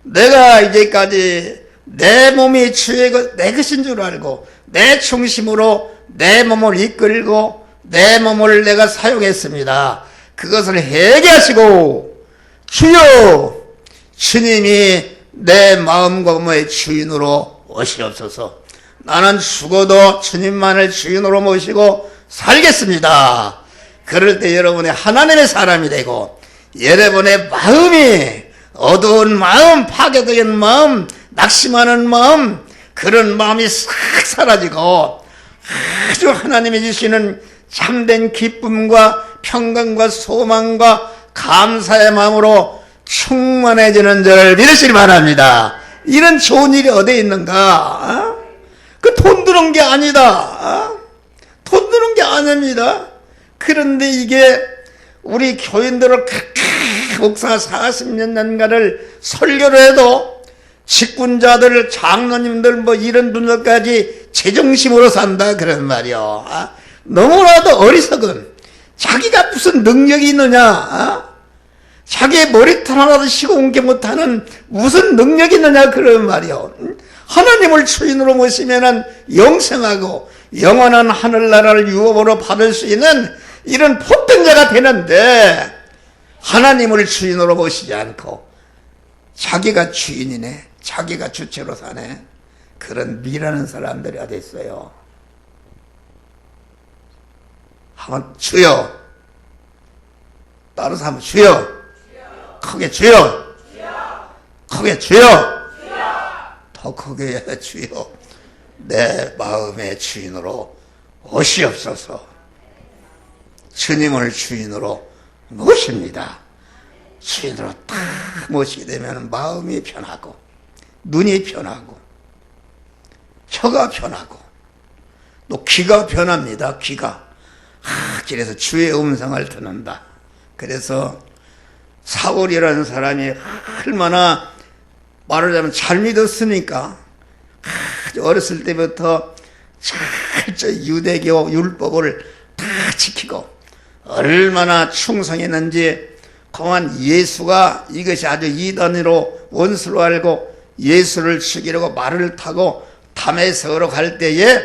내가 이제까지 내 몸이 주의 내 것인 줄 알고 내 중심으로 내 몸을 이끌고 내 몸을 내가 사용했습니다. 그것을 회개하시고 주여 주님이 내 마음과 몸의 주인으로 오시옵소서. 나는 죽어도 주님만을 주인으로 모시고 살겠습니다. 그럴 때 여러분의 하나님의 사람이 되고 여러분의 마음이 어두운 마음, 파괴적인 마음, 낙심하는 마음 그런 마음이 싹 사라지고 아주 하나님이 주시는 참된 기쁨과 평강과 소망과 감사의 마음으로 충만해지는 줄 믿으시기 바랍니다. 이런 좋은 일이 어디에 있는가? 그 돈 드는 게 아니다. 돈 드는 게 아닙니다. 그런데 이게 우리 교인들을 목사 40년간을 설교를 해도 직분자들, 장로님들 뭐 이런 분들까지 제정신으로 산다 그런 말이요. 너무나도 어리석은, 자기가 무슨 능력이 있느냐, 자기의 머리털 하나도 시공게 못하는 무슨 능력이 있느냐 그런 말이요. 하나님을 주인으로 모시면은 영생하고 영원한 하늘나라를 유업으로 받을 수 있는 이런 복된 자가 되는데, 하나님을 주인으로 모시지 않고 자기가 주인이네, 자기가 주체로 사네, 그런 미라는 사람들이 어디 있어요. 한번 주여, 따라서 한번 주여, 크게 주여, 크게 주여, 더 크게 해 주여, 내 마음의 주인으로 오시옵소서. 주님을 주인으로 모십니다. 주인으로 딱 모시게 되면 마음이 편하고 눈이 편하고 혀가 편하고 또 귀가 편합니다. 귀가 그래서 주의 음성을 듣는다. 그래서 사울이라는 사람이 얼마나 말하자면 잘 믿었으니까 어렸을 때부터 철저히 유대교 율법을 다 지키고 얼마나 충성했는지, 그만 예수가 이것이 아주 이단으로 원수로 알고 예수를 죽이려고 말을 타고 담에색으로 갈 때에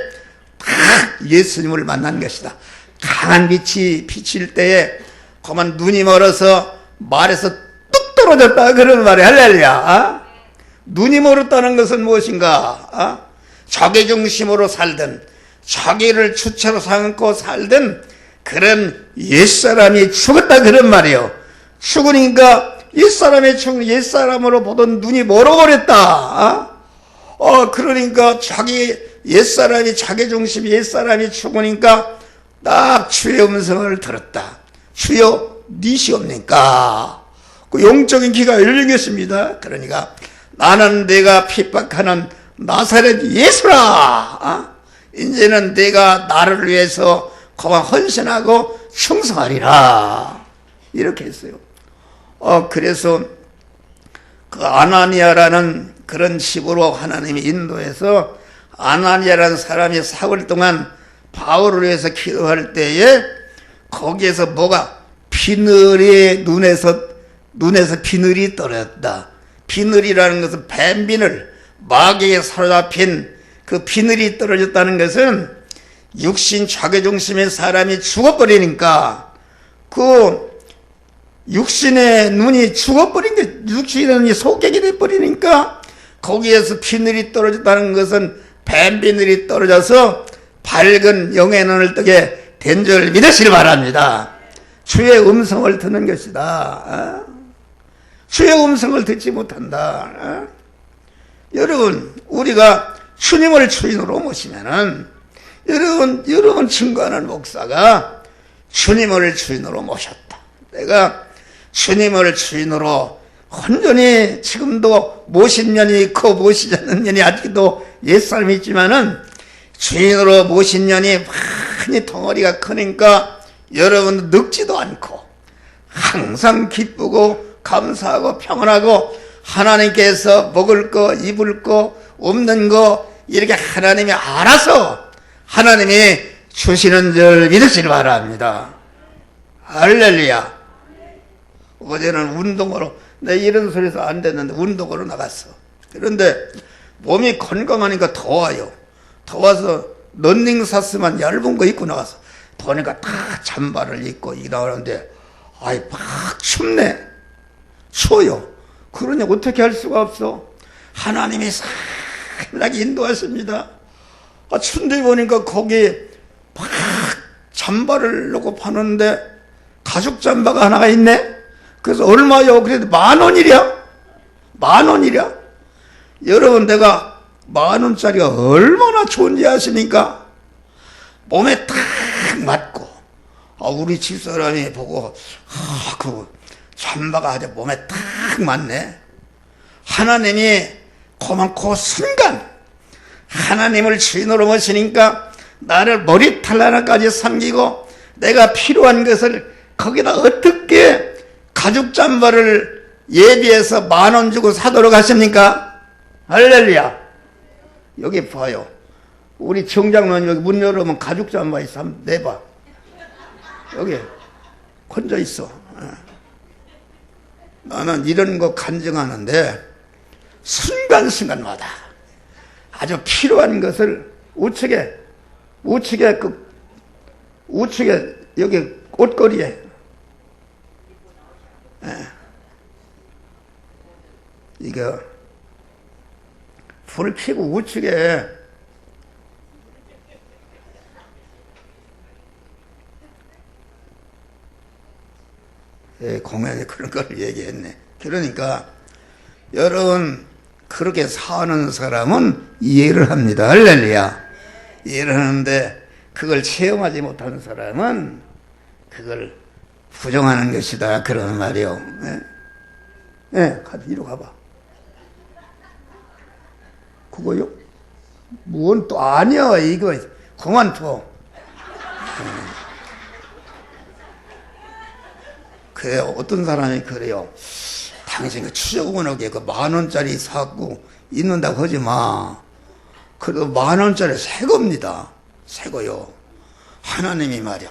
예수님을 만난 것이다. 강한 빛이 비칠 때에 그만 눈이 멀어서 말에서 뚝 떨어졌다 그런 말이 할렐루야. 눈이 멀었다는 것은 무엇인가? 자기 중심으로 살든 자기를 주체로 삼고 살든 그런 옛사람이 죽었다 그런 말이에요. 죽으니까 옛사람으로 보던 눈이 멀어버렸다. 그러니까 자기 옛사람이, 자기 중심 옛사람이 죽으니까 딱 주의 음성을 들었다. 주여 니시옵니까? 그 영적인 귀가 열린 것입니다. 그러니까 나는 내가 핍박하는 나사렛 예수라. 이제는 내가 나를 위해서 그만 헌신하고 충성하리라. 이렇게 했어요. 그래서 그 아나니아라는 그런 집으로 하나님이 인도해서 아나니아라는 사람이 4월 동안 바울을 위해서 기도할 때에 거기에서 뭐가 비늘이 눈에서 비늘이 떨어졌다. 비늘이라는 것은 뱀비늘, 마귀에 사로잡힌 그 비늘이 떨어졌다는 것은 육신 자기중심의 사람이 죽어버리니까 그 육신의 눈이 죽어버린 게, 육신의 눈이 소객이 돼버리니까 거기에서 비늘이 떨어졌다는 것은 뱀비늘이 떨어져서 밝은 영의 눈을 뜨게 된 줄 믿으시길 바랍니다. 주의 음성을 듣는 것이다. 주의 음성을 듣지 못한다. 여러분, 우리가 주님을 주인으로 모시면은 여러분 증거하는 목사가 주님을 주인으로 모셨다. 내가 주님을 주인으로 온전히 지금도 모신 년이 있고 모시지 않는 년이 아직도 옛사람이 있지만은 주인으로 모신 년이 많이 덩어리가 크니까 여러분 늙지도 않고 항상 기쁘고 감사하고 평안하고 하나님께서 먹을 거 입을 거 없는 거 이렇게 하나님이 알아서 하나님이 주시는 줄 믿으시기 바랍니다. 할렐루야. 어제는 운동으로, 내 이런 소리에서 안 됐는데 운동으로 나갔어. 그런데 몸이 건강하니까 더워요. 더워서 런닝사스만 얇은 거 입고 나갔어. 더우니까 다 잠바를 입고 일하는데 아이 막 춥네. 추워요. 그러니 어떻게 할 수가 없어. 하나님이 살나게 인도하십니다. 춘대 보니까 거기 막 잠바를 놓고 파는데 가죽 잠바가 하나가 있네. 그래서 얼마요? 그래도 10,000원이랴? 10,000원이랴? 여러분, 내가 10,000원짜리가 얼마나 좋은지 아십니까? 몸에 딱 맞고 우리 집사람이 보고 그 잠바가 아주 몸에 딱 맞네. 하나님이 고만고 순간 하나님을 주인으로 모시니까 나를 머리털 하나까지 섬기고 내가 필요한 것을 거기다 어떻게 가죽 잠바를 예비해서 10,000원 주고 사도록 하십니까? 할렐루야. 여기 봐요. 우리 정장로님 여기 문 열으면 가죽 잠바 있어. 한번 내봐. 여기 건져 있어. 나는 이런 거 간증하는데 순간순간마다 아주 필요한 것을 우측에 여기 옷걸이에 이거 불을 켜고 우측에 공연에 그런 걸 얘기했네. 그러니까 여러분 그렇게 사는 사람은 이해를 합니다. 할렐루야. 이해를 하는데 그걸 체험하지 못하는 사람은 그걸 부정하는 것이다. 그런 말이요. 이리 가봐. 그거요? 뭔 또 아니야. 이거 그만둬. 그래 어떤 사람이 그래요. 당신 그 추적원에게 그 10,000원짜리 사고 있는다고 하지 마. 그래도 10,000원짜리 새 겁니다. 새 거요. 하나님이 말이야.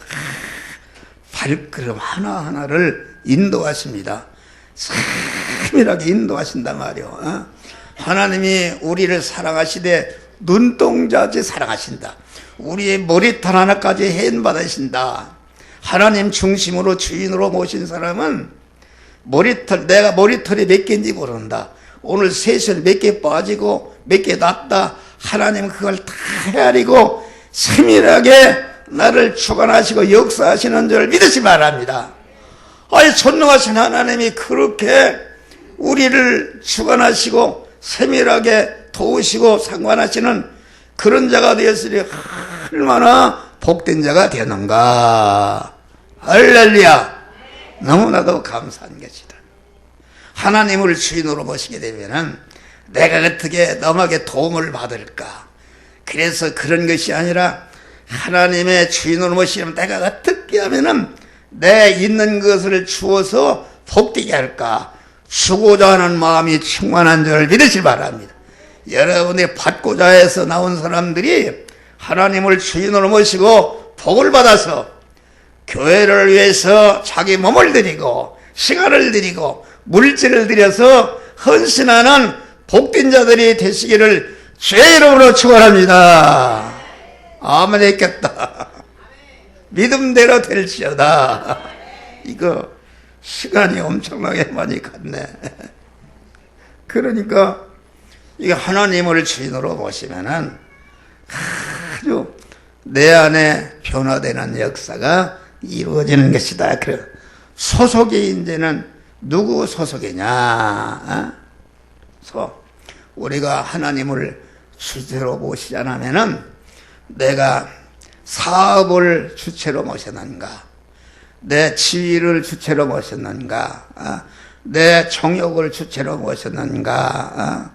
발걸음 하나하나를 인도하십니다. 세밀하게 인도하신단 말이요. 하나님이 우리를 사랑하시되 눈동자같이 사랑하신다. 우리의 머리털 하나까지 해인받으신다. 하나님 중심으로 주인으로 모신 사람은 내가 머리털이 몇 개인지 모른다. 오늘 세션 몇 개 빠지고 몇 개 났다. 하나님 그걸 다 헤아리고 세밀하게 나를 주관하시고 역사하시는 줄 믿으시 바랍니다. 전능하신 하나님이 그렇게 우리를 주관하시고 세밀하게 도우시고 상관하시는 그런 자가 되었으니 얼마나 복된 자가 되는가. 할렐루야. 너무나도 감사한 것이다. 하나님을 주인으로 모시게 되면은 내가 어떻게 너에게 도움을 받을까. 그래서 그런 것이 아니라 하나님의 주인으로 모시면 내가 어떻게 하면은 내 있는 것을 주어서 복되게 할까. 주고자 하는 마음이 충만한 줄 믿으시기 바랍니다. 여러분이 받고자 해서 나온 사람들이 하나님을 주인으로 모시고 복을 받아서 교회를 위해서 자기 몸을 드리고 시간을 드리고 물질을 들여서 헌신하는 복된 자들이 되시기를 주의 이름으로 축원합니다. 아멘 했겠다. 믿음대로 될지어다. 이거 시간이 엄청나게 많이 갔네. 그러니까 이게 하나님을 주인으로 모시면은 아주 내 안에 변화되는 역사가 이루어지는 것이다. 그래. 소속이 이제는 누구 소속이냐? 우리가 하나님을 주체로 모시지 않으면은 내가 사업을 주체로 모셨는가? 내 지위를 주체로 모셨는가? 내 정욕을 주체로 모셨는가?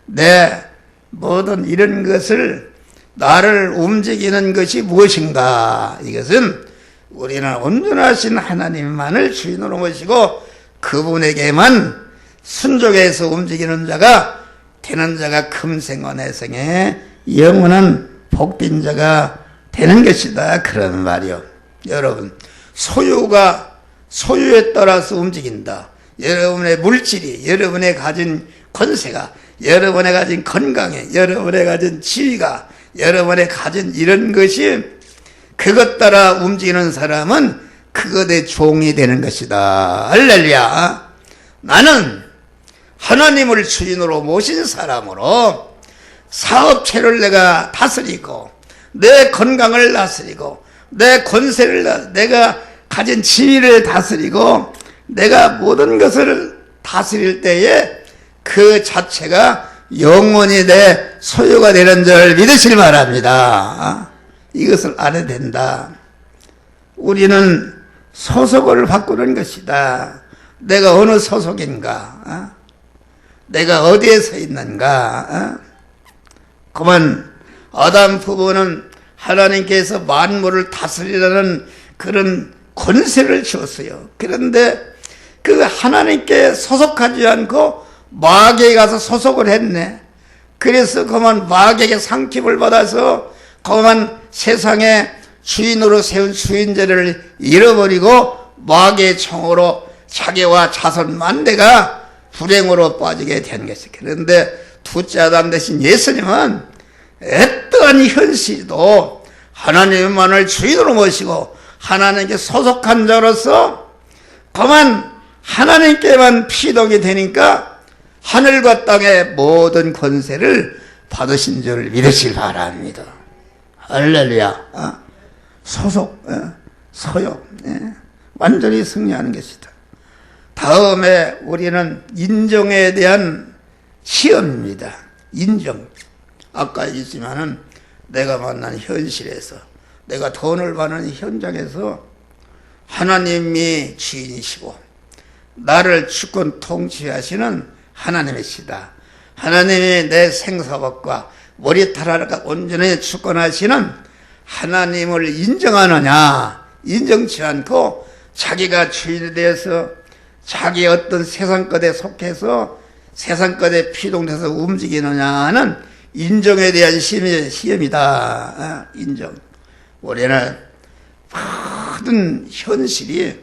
내 모든 이런 것을 나를 움직이는 것이 무엇인가? 이것은 우리는 온전하신 하나님만을 주인으로 모시고 그분에게만 순종해서 움직이는 자가 되는 자가 금생원해성에 영원한 복된 자가 되는 것이다. 그런 말이요. 여러분, 소유에 따라서 움직인다. 여러분의 물질이, 여러분의 가진 권세가, 여러분의 가진 건강에, 여러분의 가진 지위가, 여러분의 가진 이런 것이 그것 따라 움직이는 사람은 그것의 종이 되는 것이다. 할렐루야. 나는 하나님을 주인으로 모신 사람으로 사업체를 내가 다스리고 내 건강을 다스리고 내 권세를 내가 가진 지위를 다스리고 내가 모든 것을 다스릴 때에 그 자체가 영원히 내 소유가 되는 줄 믿으시기 바랍니다. 이것을 알아야 된다. 우리는 소속을 바꾸는 것이다. 내가 어느 소속인가? 내가 어디에 서 있는가? 그만 아담 부부는 하나님께서 만물을 다스리라는 그런 권세를 주었어요. 그런데 그 하나님께 소속하지 않고 마귀에 가서 소속을 했네. 그래서 그만 마귀에게 상kim을 받아서 그만 세상에 주인으로 세운 주인제를 잃어버리고 마귀의 총으로 자기와 자손 만대가 불행으로 빠지게 된 것이. 그런데 둘째 아담 대신 예수님은 어떠한 현실도 하나님만을 주인으로 모시고 하나님께 소속한 자로서 그만 하나님께만 피동이 되니까 하늘과 땅의 모든 권세를 받으신 줄 믿으시기 바랍니다. 할렐루야. 소속, 소욕, 완전히 승리하는 것이다. 다음에 우리는 인정에 대한 시험입니다. 인정. 아까 얘기했지만은 내가 만난 현실에서, 내가 돈을 받는 현장에서 하나님이 주인이시고 나를 주권 통치하시는 하나님이시다. 하나님이 내 생사법과 머리털 온전히 주권하시는 하나님을 인정하느냐? 인정치 않고 자기가 주인에 대해서 자기 어떤 세상 것에 속해서 세상 것에 피동돼서 움직이느냐는 인정에 대한 시험이다. 인정. 우리는 모든 현실이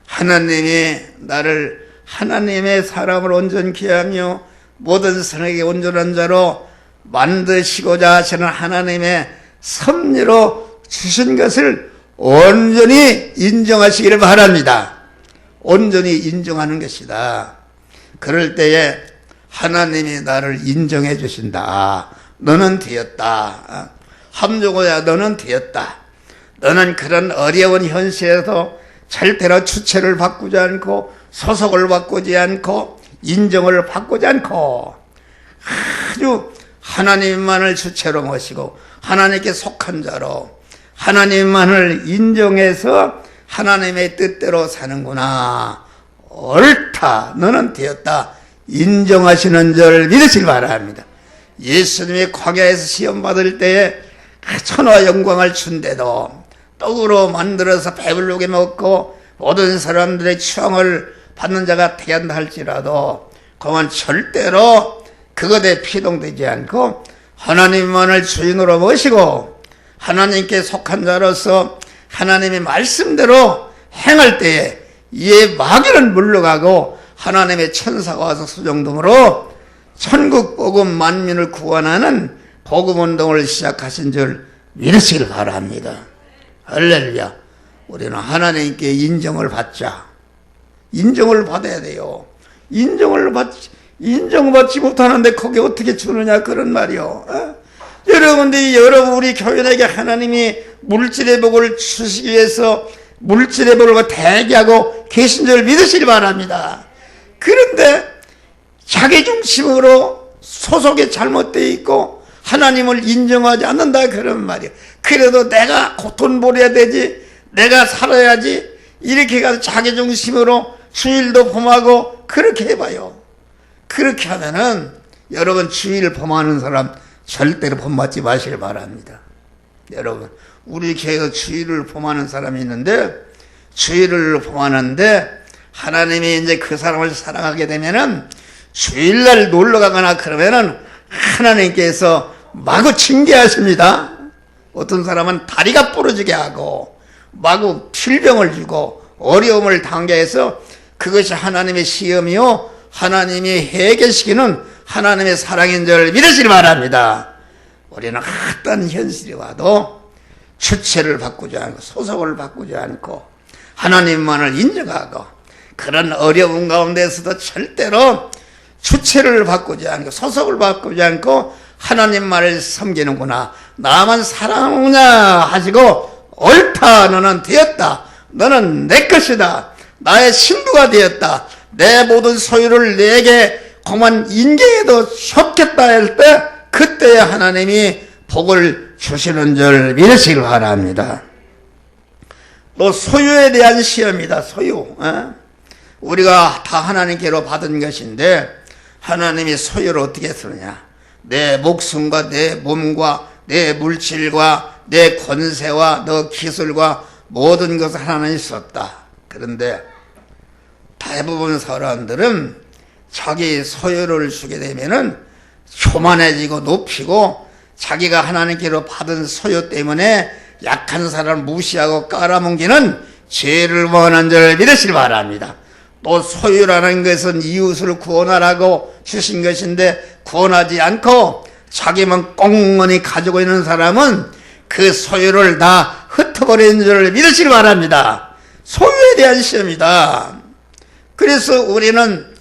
하나님이 나를 하나님의 사람을 온전케 하며 모든 선에게 온전한 자로 만드시고자 하시는 하나님의 섭리로 주신 것을 온전히 인정하시기를 바랍니다. 온전히 인정하는 것이다. 그럴 때에 하나님이 나를 인정해 주신다. 너는 되었다. 함정호야 너는 되었다. 너는 그런 어려운 현실에서 절대로 주체를 바꾸지 않고 소속을 바꾸지 않고 인정을 바꾸지 않고 아주 하나님만을 주체로 모시고 하나님께 속한 자로 하나님만을 인정해서 하나님의 뜻대로 사는구나. 옳다. 너는 되었다. 인정하시는 줄 믿으시기 바랍니다. 예수님이 광야에서 시험 받을 때에 천하 영광을 준대도 떡으로 만들어서 배불르게 먹고 모든 사람들의 추앙을 받는 자가 되었다 할지라도 그건 절대로 그것에 피동되지 않고 하나님만을 주인으로 모시고 하나님께 속한 자로서 하나님의 말씀대로 행할 때에 이에 마귀는 물러가고 하나님의 천사가 와서 수종됨으로 천국 복음 만민을 구원하는 복음 운동을 시작하신 줄 믿으시길 바랍니다. 할렐루야. 우리는 하나님께 인정을 받자. 인정을 받아야 돼요. 인정받지 못하는데 거기 어떻게 주느냐 그런 말이요. 여러분 우리 교인에게 하나님이 물질의 복을 주시기 위해서 물질의 복을 대기하고 계신 줄 믿으시기 바랍니다. 그런데 자기중심으로 소속이 잘못되어 있고 하나님을 인정하지 않는다 그런 말이에요. 그래도 내가 돈 벌어야 되지, 내가 살아야지, 이렇게 가서 자기중심으로 주일도 범하고 그렇게 해봐요. 그렇게 하면은 여러분 주일 범하는 사람 절대로 범받지 마시길 바랍니다. 여러분 우리 교회에서 주일을 범하는 사람이 있는데 주일을 범하는데 하나님이 이제 그 사람을 사랑하게 되면은 주일날 놀러 가거나 그러면은 하나님께서 마구 징계하십니다. 어떤 사람은 다리가 부러지게 하고 마구 필병을 주고 어려움을 당게 해서 그것이 하나님의 시험이요 하나님이 해결시키는 하나님의 사랑인 줄 믿으시기 바랍니다. 우리는 어떤 현실이 와도 주체를 바꾸지 않고 소속을 바꾸지 않고 하나님만을 인정하고 그런 어려운 가운데서도 절대로 주체를 바꾸지 않고 소속을 바꾸지 않고 하나님만을 섬기는구나. 나만 사랑하느냐 하시고 옳다. 너는 되었다. 너는 내 것이다. 나의 신부가 되었다. 내 모든 소유를 내게 그만 인계해도 좋겠다 할 때 그때에 하나님이 복을 주시는 줄 믿으시길 바랍니다. 또 소유에 대한 시험이다. 소유. 우리가 다 하나님께로 받은 것인데 하나님이 소유를 어떻게 쓰느냐. 내 목숨과 내 몸과 내 물질과 내 권세와 너 기술과 모든 것을 하나님이 썼다. 그런데 대부분 사람들은 자기 소유를 주게 되면은 교만해지고 높이고 자기가 하나님께로 받은 소유 때문에 약한 사람을 무시하고 깔아뭉개는 죄를 원한 자를 믿으시기 바랍니다. 또 소유라는 것은 이웃을 구원하라고 주신 것인데 구원하지 않고 자기만 꽁무니 가지고 있는 사람은 그 소유를 다 흩어버리는 줄을 믿으시기 바랍니다. 소유에 대한 시험이다. 그래서 우리는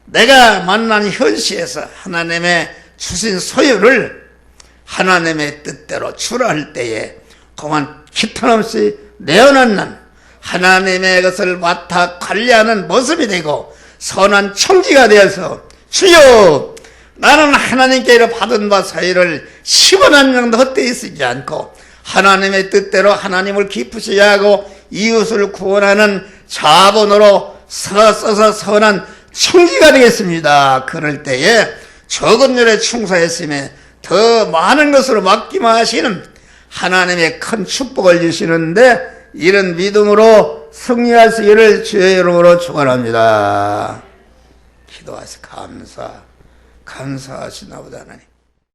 내가 만난 현시에서 하나님의 주신 소유를 하나님의 뜻대로 주라 할 때에 그만 기탄없이 내어놓는 하나님의 것을 맡아 관리하는 모습이 되고 선한 청지가 되어서 주여 나는 하나님께로 받은 바 소유를 10원 정도 헛되이 쓰지 않고 하나님의 뜻대로 하나님을 기쁘시게 하고 이웃을 구원하는 자본으로 써서 선한 청지가 되겠습니다. 그럴 때에 적은 일에 충성했으며 더 많은 것으로 맡기만 하시는 하나님의 큰 축복을 주시는데 이런 믿음으로 승리할 수 있기를 주의 이름으로 축원합니다. 기도하시 감사하시나 보다 하나님.